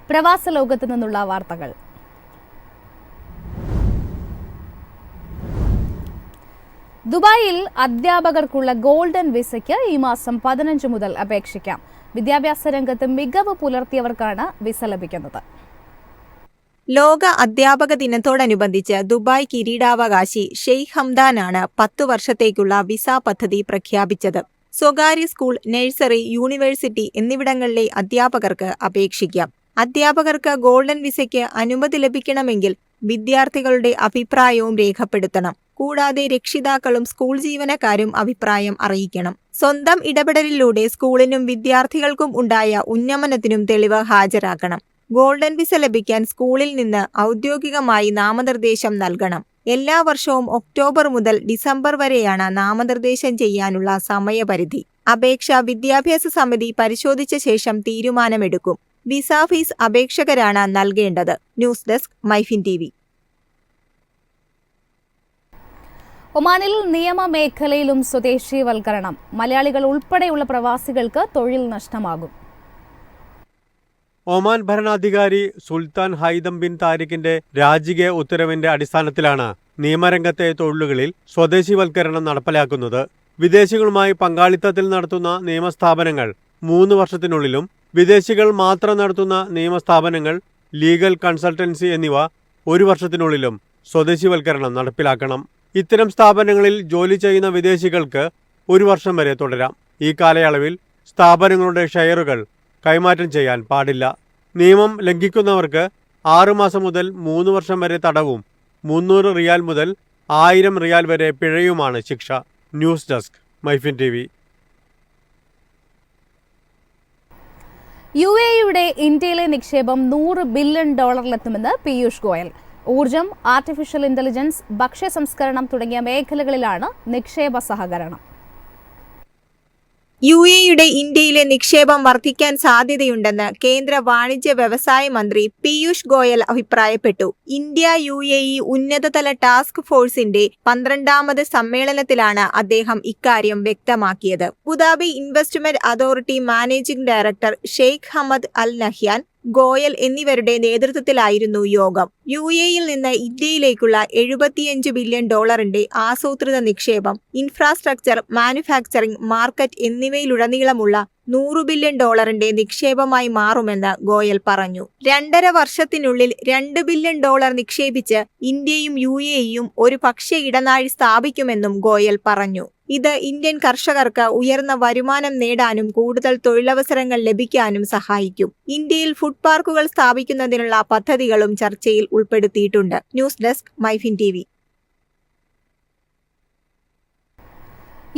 പ്രവാസ ലോകത്ത് നിന്നുള്ള വാർത്തകൾ. ദുബായിൽ അധ്യാപകർക്കുള്ള ഗോൾഡൻ വിസയ്ക്ക് ഈ മാസം 15 മുതൽ അപേക്ഷിക്കാം. വിദ്യാഭ്യാസ രംഗത്ത് മികവ് പുലർത്തിയവർക്കാണ് വിസ ലഭിക്കുന്നത്. ലോക അധ്യാപക ദിനത്തോടനുബന്ധിച്ച് ദുബായ് കിരീടാവകാശി ഷെയ്ഖ് ഹംദാനാണ് 10 വർഷത്തേക്കുള്ള വിസ പദ്ധതി പ്രഖ്യാപിച്ചത്. സ്വകാര്യ സ്കൂൾ, നഴ്സറി, യൂണിവേഴ്സിറ്റി എന്നിവിടങ്ങളിലെ അധ്യാപകർക്ക് അപേക്ഷിക്കാം. അധ്യാപകർക്ക് ഗോൾഡൻ വിസയ്ക്ക് അനുമതി ലഭിക്കണമെങ്കിൽ വിദ്യാർത്ഥികളുടെ അഭിപ്രായവും രേഖപ്പെടുത്തണം. കൂടാതെ രക്ഷിതാക്കളും സ്കൂൾ ജീവനക്കാരും അഭിപ്രായം അറിയിക്കണം. സ്വന്തം ഇടപെടലിലൂടെ സ്കൂളിനും വിദ്യാർത്ഥികൾക്കും ഉണ്ടായ ഉന്നമനത്തിനും തെളിവ് ഹാജരാക്കണം. ഗോൾഡൻ വിസ ലഭിക്കാൻ സ്കൂളിൽ നിന്ന് ഔദ്യോഗികമായി നാമനിർദ്ദേശം നൽകണം. എല്ലാ വർഷവും ഒക്ടോബർ മുതൽ ഡിസംബർ വരെയാണ് നാമനിർദ്ദേശം ചെയ്യാനുള്ള സമയപരിധി. അപേക്ഷ വിദ്യാഭ്യാസ സമിതി പരിശോധിച്ച ശേഷം തീരുമാനമെടുക്കും. വിസ ഫീസ് അപേക്ഷകരാണ് നൽകേണ്ടത്. News desk MyFin TV. ഒമാനിൽ നിയമമേഖലയിലും സ്വദേശീവൽക്കരണം. മലയാളികൾ ഉൾപ്പെടെയുള്ള പ്രവാസികൾക്ക് തൊഴിൽ നഷ്ടമാകും. ഒമാൻ ഭരണാധികാരി സുൽത്താൻ ഹൈതം ബിൻ താരിഖിന്റെ രാജകീയ ഉത്തരവിന്റെ അടിസ്ഥാനത്തിലാണ് നിയമരംഗത്തെ തൊഴിലുകളിൽ സ്വദേശിവൽക്കരണം നടപ്പിലാക്കുന്നത്. വിദേശികളുമായി പങ്കാളിത്തത്തിൽ നടത്തുന്ന നിയമസ്ഥാപനങ്ങൾ 3 വർഷത്തിനുള്ളിലും വിദേശികൾ മാത്രം നടത്തുന്ന നിയമസ്ഥാപനങ്ങൾ, ലീഗൽ കൺസൾട്ടൻസി എന്നിവ 1 വർഷത്തിനുള്ളിലും സ്വദേശിവൽക്കരണം നടപ്പിലാക്കണം. ഇത്തരം സ്ഥാപനങ്ങളിൽ ജോലി ചെയ്യുന്ന വിദേശികൾക്ക് 1 വർഷം വരെ തുടരാം. ഈ കാലയളവിൽ സ്ഥാപനങ്ങളുടെ ഷെയറുകൾ കൈമാറ്റം ചെയ്യാൻ പാടില്ല. നിയമം ലംഘിക്കുന്നവർക്ക് 6 മാസം മുതൽ 3 വർഷം വരെ തടവും 300 റിയാൽ മുതൽ 1000 റിയാൽ വരെ പിഴയുമാണ് ശിക്ഷ. News desk MyFin TV. UAE-യുടെ ഇന്ത്യയിലെ നിക്ഷേപം $100 ബില്യൺ എത്തുമെന്ന് പീയൂഷ് ഗോയൽ. ഊർജം, ആർട്ടിഫിഷ്യൽ ഇന്റലിജൻസ്, ഭക്ഷ്യ സംസ്കരണം തുടങ്ങിയ മേഖലകളിലാണ് നിക്ഷേപ സഹകരണം. UAE-യുടെ ഇന്ത്യയിലെ നിക്ഷേപം വർദ്ധിക്കാൻ സാധ്യതയുണ്ടെന്ന് കേന്ദ്ര വാണിജ്യ വ്യവസായ മന്ത്രി പീയൂഷ് ഗോയൽ അഭിപ്രായപ്പെട്ടു. ഇന്ത്യ UAE ഉന്നതതല ടാസ്ക് ഫോഴ്സിന്റെ 12ാമത് സമ്മേളനത്തിലാണ് അദ്ദേഹം ഇക്കാര്യം വ്യക്തമാക്കിയത്. Abu Dhabi investment authority managing director Sheikh Hamad Al Nahyan, Goyal എന്നിവരുടെ നേതൃത്വത്തിലായിരുന്നു യോഗം. UAE-യിൽ നിന്ന് ഇന്ത്യയിലേക്കുള്ള $75 ബില്യൺ ആസൂത്രിത നിക്ഷേപം ഇൻഫ്രാസ്ട്രക്ചർ, മാനുഫാക്ചറിംഗ്, മാർക്കറ്റ് എന്നിവയിലുടനീളമുള്ള $100 ബില്യൺ നിക്ഷേപമായി മാറുമെന്ന് ഗോയൽ പറഞ്ഞു. 2.5 വർഷത്തിനുള്ളിൽ $2 ബില്യൺ നിക്ഷേപിച്ച് ഇന്ത്യയും UAE-യും ഒരു ഭക്ഷ്യ ഇടനാഴി സ്ഥാപിക്കുമെന്നും ഗോയൽ പറഞ്ഞു. ഇത് ഇന്ത്യൻ കർഷകർക്ക് ഉയർന്ന വരുമാനം നേടാനും കൂടുതൽ തൊഴിലവസരങ്ങൾ ലഭിക്കാനും സഹായിക്കും. ഇന്ത്യയിൽ ഫുഡ് പാർക്കുകൾ സ്ഥാപിക്കുന്നതിനുള്ള പദ്ധതികളും ചർച്ചയിൽ ഉൾപ്പെടുത്തിയിട്ടുണ്ട്. News desk MyFin TV.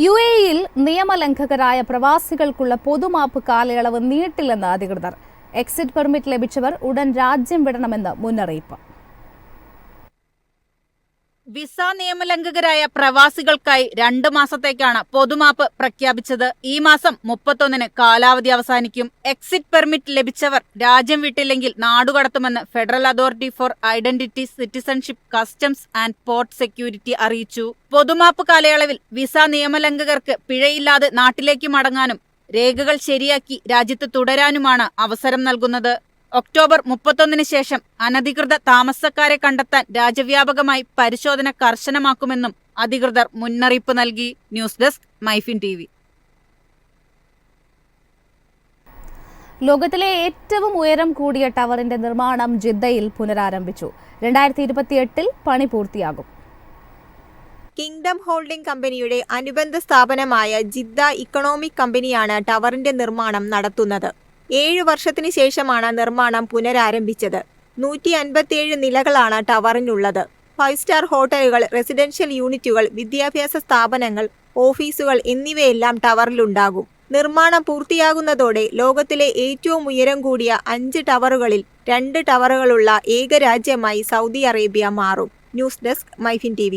UAE-യിൽ നിയമലംഘകരായ പ്രവാസികൾക്കുള്ള പൊതുമാപ്പ് കാലയളവ് നീട്ടില്ലെന്ന് അധികൃതർ. എക്സിറ്റ് പെർമിറ്റ് ലഭിച്ചവർ ഉടൻ രാജ്യം വിടണമെന്ന് മുന്നറിയിപ്പ്. വിസ നിയമലംഘകരായ പ്രവാസികൾക്കായി 2 മാസത്തേക്കാണ് പൊതുമാപ്പ് പ്രഖ്യാപിച്ചത്. ഈ മാസം 31-ന് കാലാവധി അവസാനിക്കും. എക്സിറ്റ് പെർമിറ്റ് ലഭിച്ചവർ രാജ്യം വിട്ടില്ലെങ്കിൽ നാടുകടത്തുമെന്ന് federal authority for identity, citizenship, customs and port security അറിയിച്ചു. പൊതുമാപ്പ് കാലയളവിൽ വിസ നിയമലംഘകർക്ക് പിഴയില്ലാതെ നാട്ടിലേക്ക് മടങ്ങാനും രേഖകൾ ശരിയാക്കി രാജ്യത്ത് തുടരാനുമാണ് അവസരം നൽകുന്നത്. ഒക്ടോബർ 31-ന് ശേഷം അനധികൃത താമസക്കാരെ കണ്ടെത്താൻ രാജ്യവ്യാപകമായി പരിശോധന കർശനമാക്കുമെന്നും അധികൃതർ മുന്നറിയിപ്പ് നൽകി. News desk MyFin TV. ലോകത്തിലെ ഏറ്റവും ഉയരം കൂടിയ ടവറിന്റെ നിർമ്മാണം ജിദ്ദയിൽ പുനരാരംഭിച്ചു. 2028-ൽ പണി പൂർത്തിയാകും. കിങ്ഡം ഹോൾഡിംഗ് കമ്പനിയുടെ അനുബന്ധ സ്ഥാപനമായ ജിദ്ദ ഇക്കണോമിക് കമ്പനിയാണ് ടവറിന്റെ നിർമ്മാണം നടത്തുന്നത്. 7 വർഷത്തിന് ശേഷമാണ് നിർമ്മാണം പുനരാരംഭിച്ചത്. 157 നിലകളാണ് ടവറിനുള്ളത്. 5 സ്റ്റാർ ഹോട്ടലുകൾ, റെസിഡൻഷ്യൽ യൂണിറ്റുകൾ, വിദ്യാഭ്യാസ സ്ഥാപനങ്ങൾ, ഓഫീസുകൾ എന്നിവയെല്ലാം ടവറിലുണ്ടാകും. നിർമ്മാണം പൂർത്തിയാകുന്നതോടെ ലോകത്തിലെ ഏറ്റവും ഉയരം കൂടിയ 5 ടവറുകളിൽ 2 ടവറുകളുള്ള ഏക രാജ്യമായി സൗദി അറേബ്യ മാറും. News desk MyFin TV.